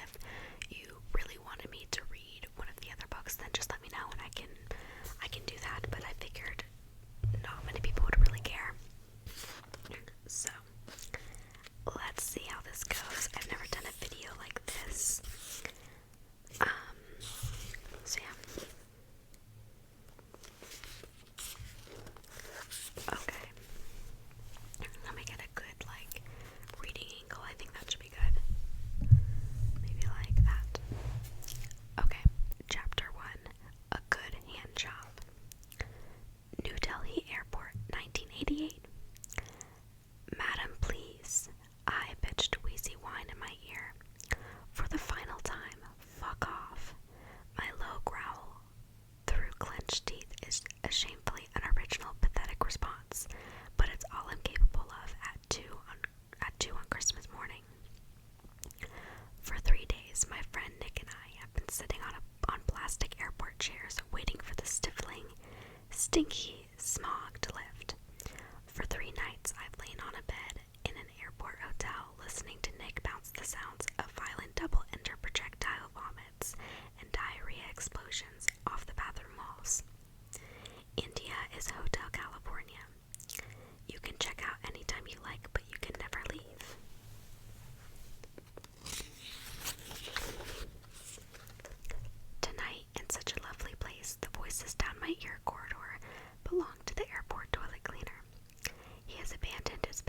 if you really wanted me to read one of the other books, then just let me know and I can do that. But I figured not many people would really care. So let's see how this goes. I've never done a video like this. So yeah. Okay. Let me get a good reading angle. I think that should be good. Maybe like that. Okay. Chapter 1. A Good Hand Job. New Delhi Airport, 1988. Madam, please. I pitched wheezy whine in my ear. For the final time, fuck off. My low growl through clenched teeth is a shamefully unoriginal, pathetic response, but it's all I'm capable of at 2 on Christmas morning. For 3 days, my friend Nick and I have been sitting on plastic airport chairs waiting for the stifling, stinky smog to lift. For 3 nights, I've lain on a bed in an airport hotel listening to Nick bounce the sounds of violent double-ender projectile vomits and diarrhea explosions off the bathroom walls. India is Hotel California. You can check out anytime you like, but you can never leave. Tonight, in such a lovely place, the voices down my ear corridor belong to the airport toilet cleaner. He has abandoned his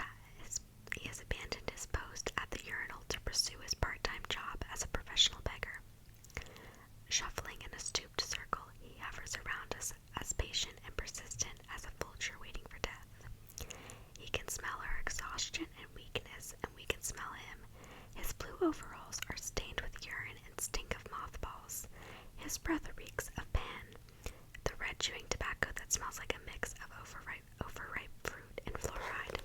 post at the urinal to pursue his part-time job as a professional beggar. Shuffling in a stooped circle, he hovers around us as patient and persistent as a vulture waiting for death. He can smell our exhaustion and weakness, and we can smell him. His blue overalls are stained with urine and stink of mothballs. His breath reeks of pan, the red chewing tobacco that smells like a mix of overripe fruit and fluoride.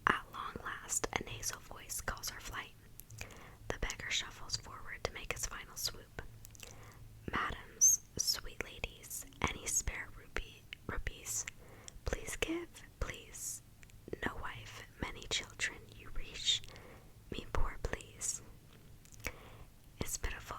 At long last, a nasal voice calls our flight. The beggar shuffles forward to make his final swoop. Madams, sweet ladies, any spare rupees, please give, please. No wife, many children, you reach me poor, please. His pitiful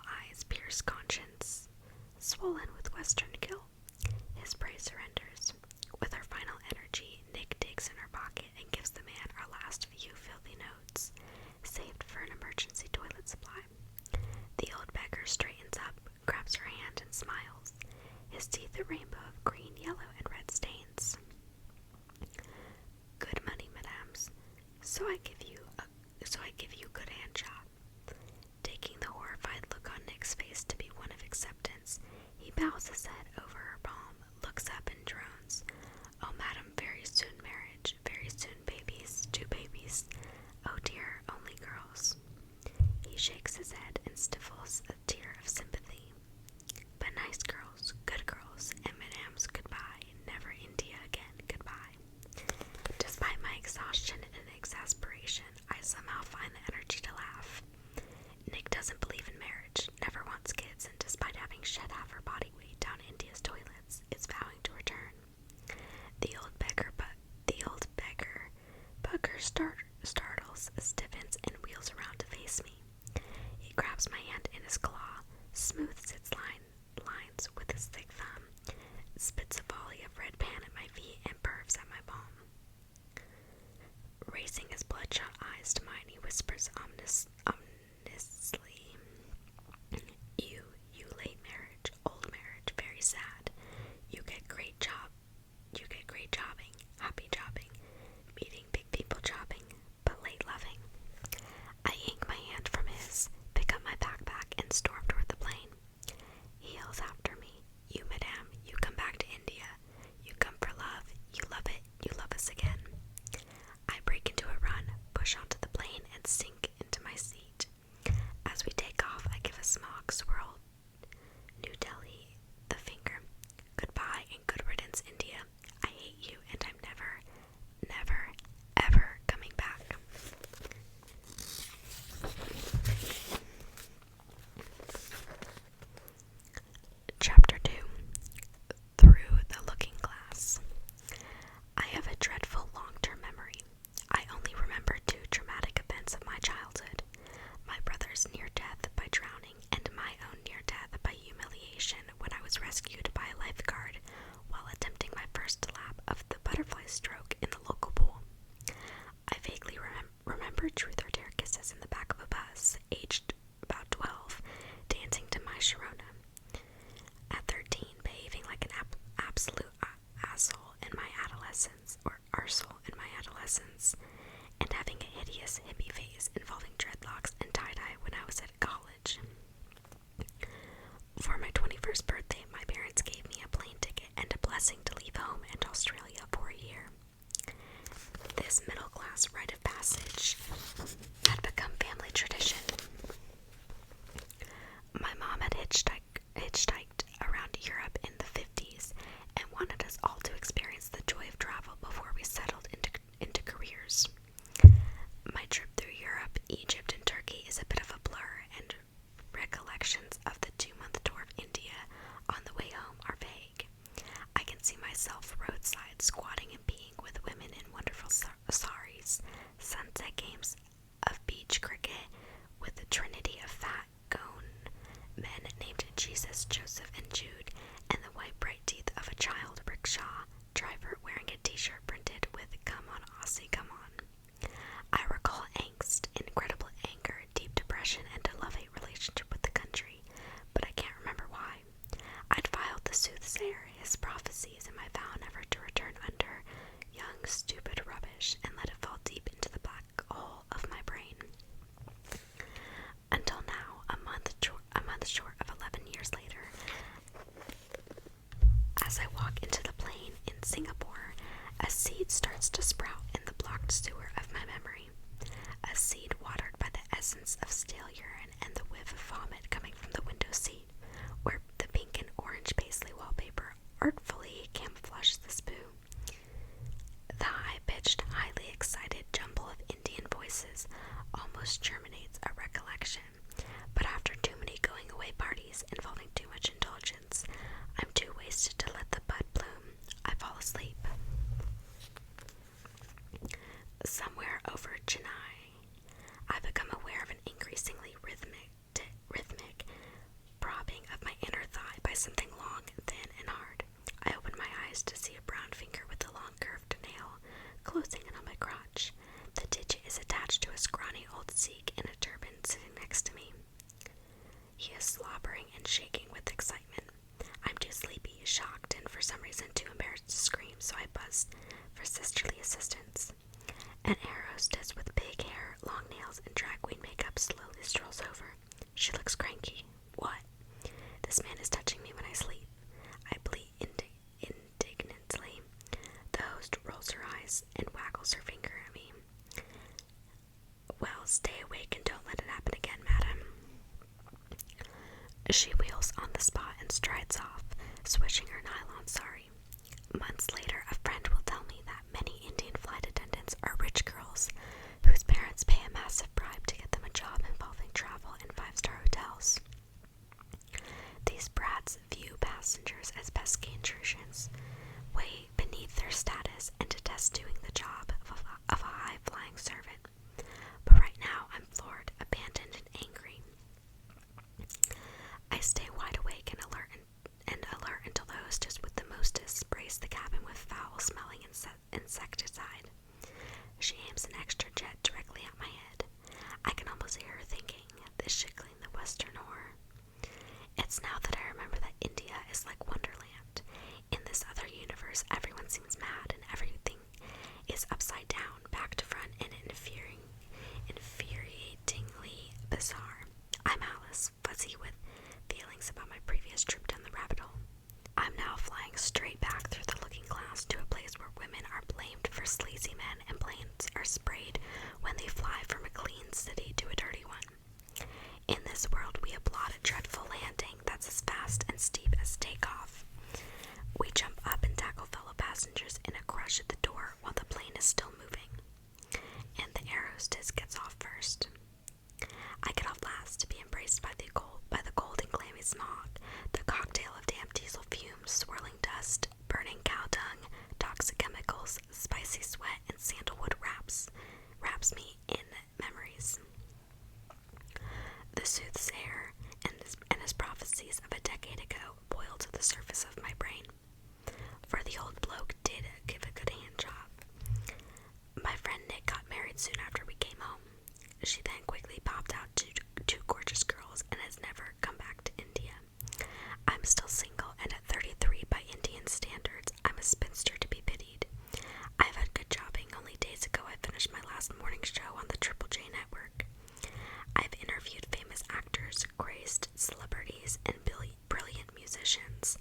stroke in the local pool. I vaguely remember truth or dare kisses in the back of a bus, aged about 12, dancing to My Sharona. At 13, behaving like an absolute asshole in my adolescence, or arsehole in my adolescence, and having a hideous hippie phase involving dreadlocks and tie-dye when I was at college. For my 21st birthday, my parents gave me a plane ticket and a blessing to leave home and Australia for a year. This middle-class rite of passage had become family tradition. My mom had hitchhiked around Europe in the 50s and wanted us all to experience the joy of travel before we settled into careers. My trip through Europe, Egypt, and Turkey is a bit of a blur, and recollections of the 2-month tour of India on the way home are vague. I can see myself roadside squatting and peeing with women in wonderful saris, sunset games of beach cricket with a trinity of fat gone men named Jesus, Joseph, and Jude, and the white bright teeth of a child rickshaw driver wearing a t-shirt printed with "Come on Aussie, come on." I recall angst, incredible anger, deep depression, and a love-hate relationship with the country, but I can't remember why. I'd filed the soothsayer, his prophecies, and my vow never to return under young, stupid rubbish, and let it fall deep into the black hole of my brain. Until now, a month short of 11 years later, as I walk into the plane in Singapore, a seed starts to sprout in the blocked sewer of my memory. A seed watered by the essence of stale urine and the whiff of vomit coming from the window seat, where the pink and orange paisley wallpaper artfully camouflages the spoo. The high-pitched, highly excited jumble of Indian voices almost germinates a recollection, but after too many going-away parties involving too much indulgence, I'm too wasted to let the bud bloom. I fall asleep. Somewhere over Chennai, I become aware of an increasingly rhythmic probbing of my inner thigh by something long, thin, and hard. I open my eyes to see a brown finger with a long curved nail closing in on my crotch. The digit is attached to a scrawny old Sikh in a turban sitting next to me. He is slobbering and shaking with excitement. I'm too sleepy, shocked, and for some reason too embarrassed to scream, so I buzz for sisterly assistance. An air hostess with big hair, long nails, and drag queen makeup slowly strolls over. She looks cranky. What? This man is touching me when I sleep. I bleat indignantly. The host rolls her eyes and waggles her finger at me. Well, stay awake and don't let it happen again, madam. She wheels on the spot and strides off, swishing her nylon sari. Months later, a friend will tell me that many Indian flight attendants are rich girls whose parents pay a massive bribe to get them a job involving travel in 5-star hotels. These brats view passengers as pesky intrusions, way beneath their status, and detest doing the job of a high-flying servant. But right now, I'm floored, abandoned, and angry. I stay wide awake and alert until the hostess with the mostest sprays the cabin with foul-smelling insecticide. She aims an extra jet directly at my head. I can almost hear her thinking, this should clean the western whore. It's now that I remember that India is like Wonderland. In this other universe, everyone seems mad and everything is upside down, back to front, and infuriatingly bizarre. I'm Alice, fuzzy with feelings about my previous trip down the rabbit hole. I'm now flying straight back through the looking glass to a place where women are blamed for sleazy men and planes are sprayed when they fly from a clean city to a dirty one. In this world, we applaud a dreadful landing that's as fast and steep as takeoff. We jump up and tackle fellow passengers in a crush at the door while the plane is still moving, and the air hostess gets off first. I get off last to be embraced by the cold and clammy smog, the cocktail of damp diesel fumes, swirling dust, burning cow dung, toxic chemicals, spicy sweat, and sandalwood wraps me in memories. The soothsayer and his prophecies of a decade ago boil to the surface of my brain. For the old bloke did give a good hand job. soon after we came home. She then quickly popped out two gorgeous girls and has never come back to India. I'm still single, and at 33 by Indian standards, I'm a spinster to be pitied. I've had good jobbing. Only days ago I finished my last morning show on the Triple J network. I've interviewed famous actors, crazed celebrities, and brilliant musicians.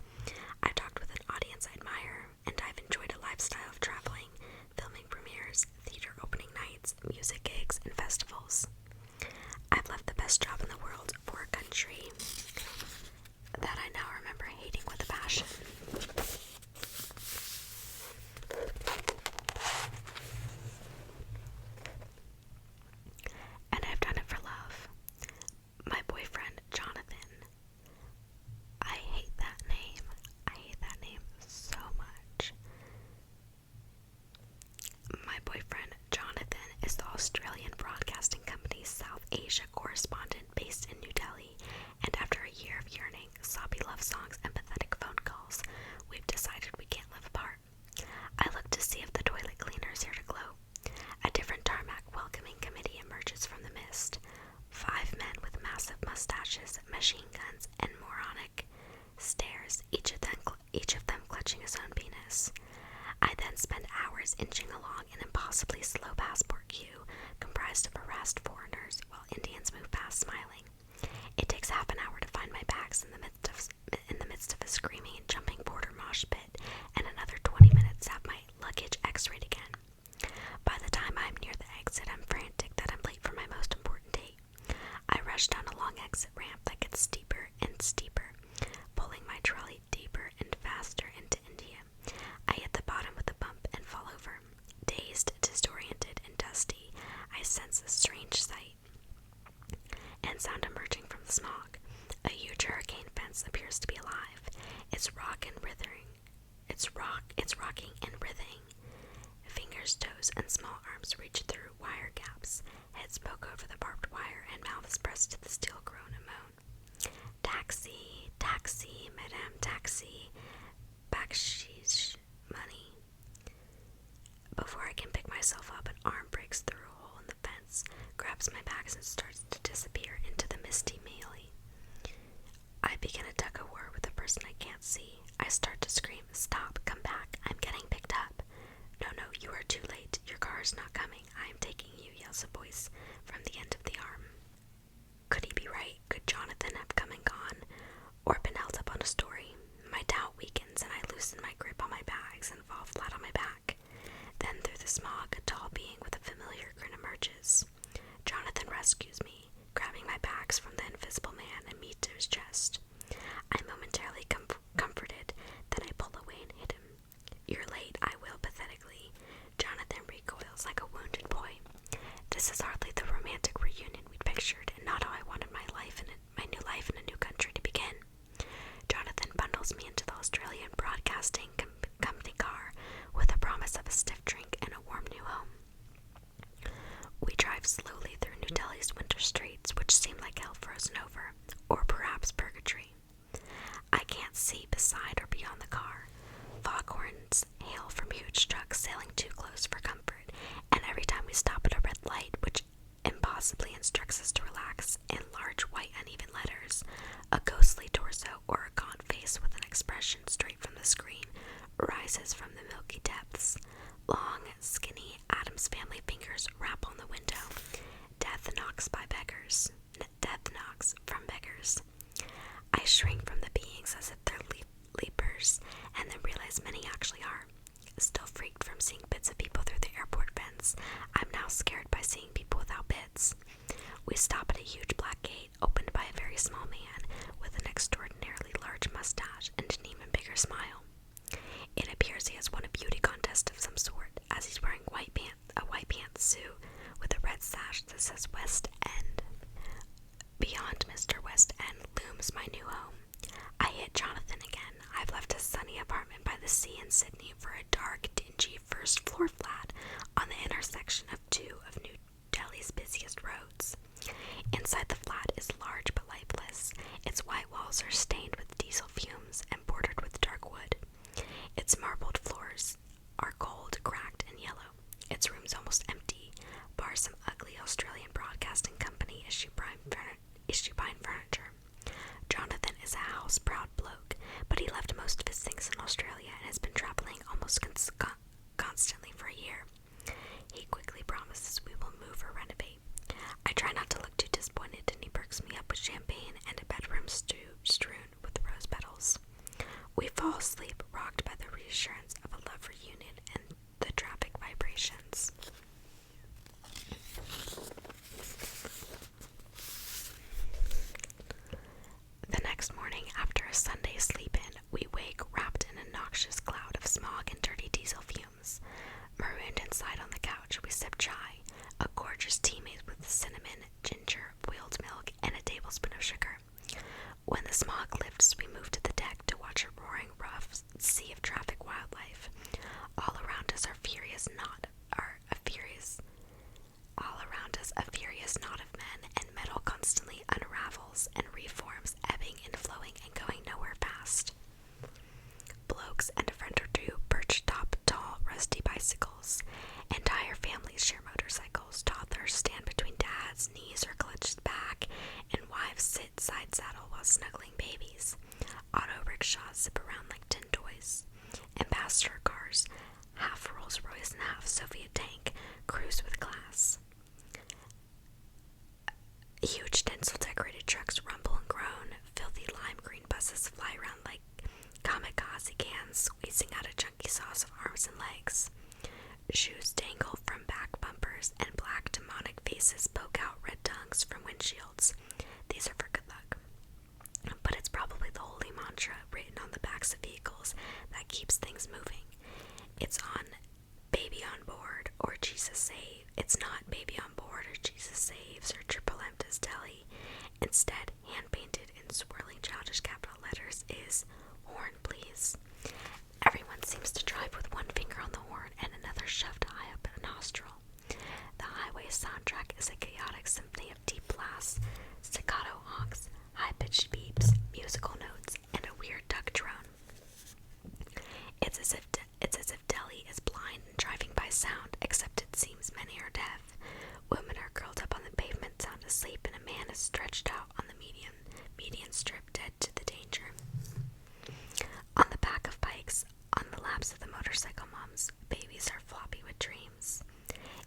I talked with an audience I admire, and I've enjoyed a lifestyle of traveling, filming premieres, theater opening nights, music gigs, and festivals. I've left the best job in the world for a country that I now remember hating with a passion. And I've done it for love. My boyfriend, Jonathan. I hate that name. I hate that name so much. My boyfriend, Jonathan, is the Australian Broadcasting Company's South Asia correspondent based in New Delhi, and after a year of yearning, soppy love songs, and pathetic phone calls, we've decided we can't live apart. I look to see if the toilet cleaner is here to glow. A different tarmac welcoming committee emerges from the mist. 5 men with massive mustaches, machine guns, and moronic stares, each of them clutching his own penis. I then spend hours inching along an impossibly slow passport queue comprised of harassed foreigners while Indians move past smiling. It takes half an hour to find my bags in the midst of a screaming and jumping border mosh pit, and another 20 minutes to have my luggage x-rayed again. By the time I'm near the exit, I'm frantic that I'm late for my most important date. I rush down a long exit ramp that gets steeper and steeper, pulling my trolley deeper and faster into India. I hit the bottom with a bump and fall over. Dazed, disoriented, and dusty, I sense a strange sight and sound emerging from the smog. A huge hurricane fence appears to be alive. It's rocking and writhing. Fingers, toes, and small arms reach through wire gaps. Heads poke over the barbed wire, and mouths press to the steel groan and moan. Taxi, taxi, madame, taxi. Bakshish money. Before I can pick myself up, an arm breaks through a hole in the fence, grabs my bags, and starts to disappear into the misty melee. I begin a tug-of-war with a person I can't see. I start to scream, "Stop, come back, I'm getting picked up." "No, you are too late. Your car is not coming. I am taking you," yells a voice from the end of the arm. Could he be right? Could Jonathan have come and gone, or been held up on a story? My doubt weakens, and I loosen my grip on my bags and fall flat on my back. Then through the smog, a tall being with a familiar grin emerges. Jonathan rescues me, grabbing my bags from the invisible man and me to his chest. I'm momentarily comforted, then I pull away and hit him. "You're late," I wail pathetically. Jonathan recoils like a wounded boy. This is hardly the romantic reunion we'd pictured, and not how I wanted my new life in a new country to begin. Jonathan bundles me into the Australian Broadcasting Company car with a promise of a stiff drink and a warm new home. We drive slowly through New Delhi's winter streets, which seem like hell frozen over, or perhaps purgatory. I can't see beside or beyond the car. Foghorns hail from huge trucks sailing too close for comfort, and every time we stop at a red light, which impossibly instructs us to relax in large white uneven letters, a ghostly torso or a gaunt face with an expression straight from the screen rises from the milky depths. Long, skinny Addams Family fingers rap on the window. Death knocks from beggars. I shrink from the beings as if they're leapers, and then realize many actually are. Still freaked from seeing bits of people through the airport fence, I'm now scared by seeing people without bits. We stop at a huge black gate, opened by a very small man with an extraordinarily large mustache and an even bigger smile. It appears he has won a beauty contest of some sort, as he's wearing a white pantsuit with a red sash that says West End. Beyond Mr. West End looms my new home. I hit Jonathan again. I've left a sunny apartment by the sea in Sydney for a dark, dingy first-floor flat on the intersection of two of New Delhi's busiest roads. Inside the flat is large but lifeless. Its white walls are stained with diesel fumes and bordered with dark wood. Its marbled floors are cold, cracked, and yellow. Its rooms almost empty, bar Soviet tank cruise with class. Huge tinsel-decorated trucks rumble and groan. Filthy lime green buses fly around like kamikaze cans, squeezing out a chunky sauce of arms and legs. Shoes dangle from back bumpers, and black demonic faces poke out red tongues from windshields. These are for good luck. But it's probably the holy mantra written on the backs of vehicles that keeps things moving. It's on Baby on Board or Jesus Save. It's not Baby on Board or Jesus Saves or Triple M does Deli. Instead, hand-painted in swirling childish capital letters is Horn Please. Everyone seems to drive with one finger on the horn and another shoved high up in a nostril. The highway soundtrack is a chaotic symphony of deep blasts, staccato honks, high-pitched beeps, musical notes, and a weird duck drone. It's as if Delhi is blind and driving by sound, except it seems many are deaf. Women are curled up on the pavement, sound asleep, and a man is stretched out on the median strip, dead to the danger. On the back of bikes, on the laps of the motorcycle moms, babies are floppy with dreams.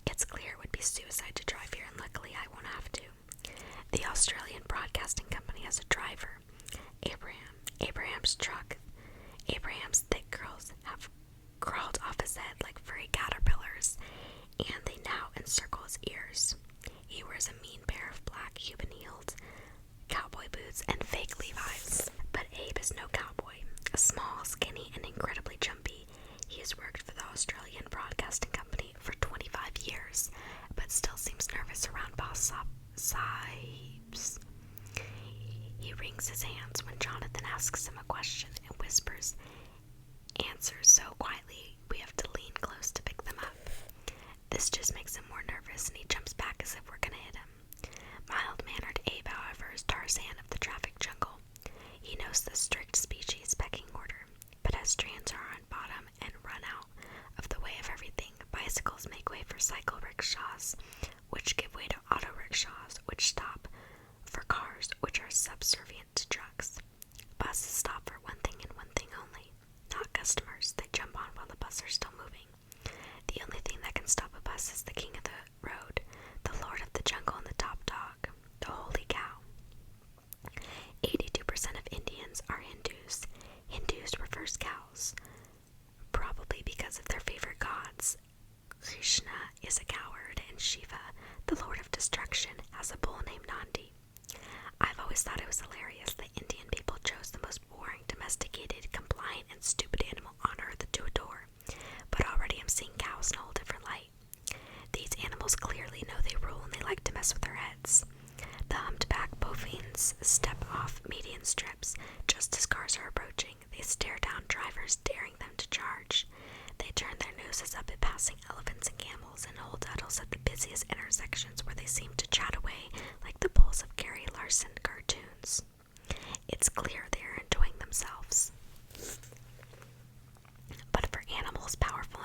It's clear it would be suicide to drive here, and luckily I won't have to. The Australian Broadcasting Company has a driver, Abraham. Abraham's truck. Abraham's thick curls have crawled off his head like furry caterpillars, and they now encircle his ears. He wears a mean pair of black Cuban-heeled cowboy boots and fake Levi's. But Abe is no cowboy. Small, skinny, and incredibly jumpy, he has worked for the Australian Broadcasting Company for 25 years, but still seems nervous around boss sahibs. He wrings his hands when Jonathan asks him a question and whispers answers so quietly we have to lean close to pick them up. This just makes him more nervous, and he jumps back as if we're gonna hit him. Mild-mannered Abe, however, is Tarzan of the traffic jungle. He knows the strict species pecking order, but as trains are on bottom and run out of the way of everything, bicycles make way for cycle rickshaws, which give way to auto rickshaws, which stop for cars, which are subservient to trucks. Buses stop for one thing and one thing only, not customers. They jump on while the buses are still moving. The only thing that can stop a bus is the king of the road, the lord of the jungle and the top dog, the holy cow. 82% of Indians are Hindus. Hindus refers cows, probably because of their favorite gods. Krishna is a coward, and Shiva, the lord of destruction, has a bull named Nandi. I've always thought it was hilarious that Indian people chose the most boring, domesticated, compliant, and stupid animal on earth to adore, but already I'm seeing cows in a whole different light. These animals clearly know they rule, and they like to mess with their heads. The humped-back bovines step off median strips just as cars are approaching. They stare down drivers, daring them to charge. They turn their noses up at passing elephants and camels and hold huddles at the busiest intersections where they seem to chat away like the bulls of Gary Larson cartoons. It's clear they are enjoying themselves. But for animals powerful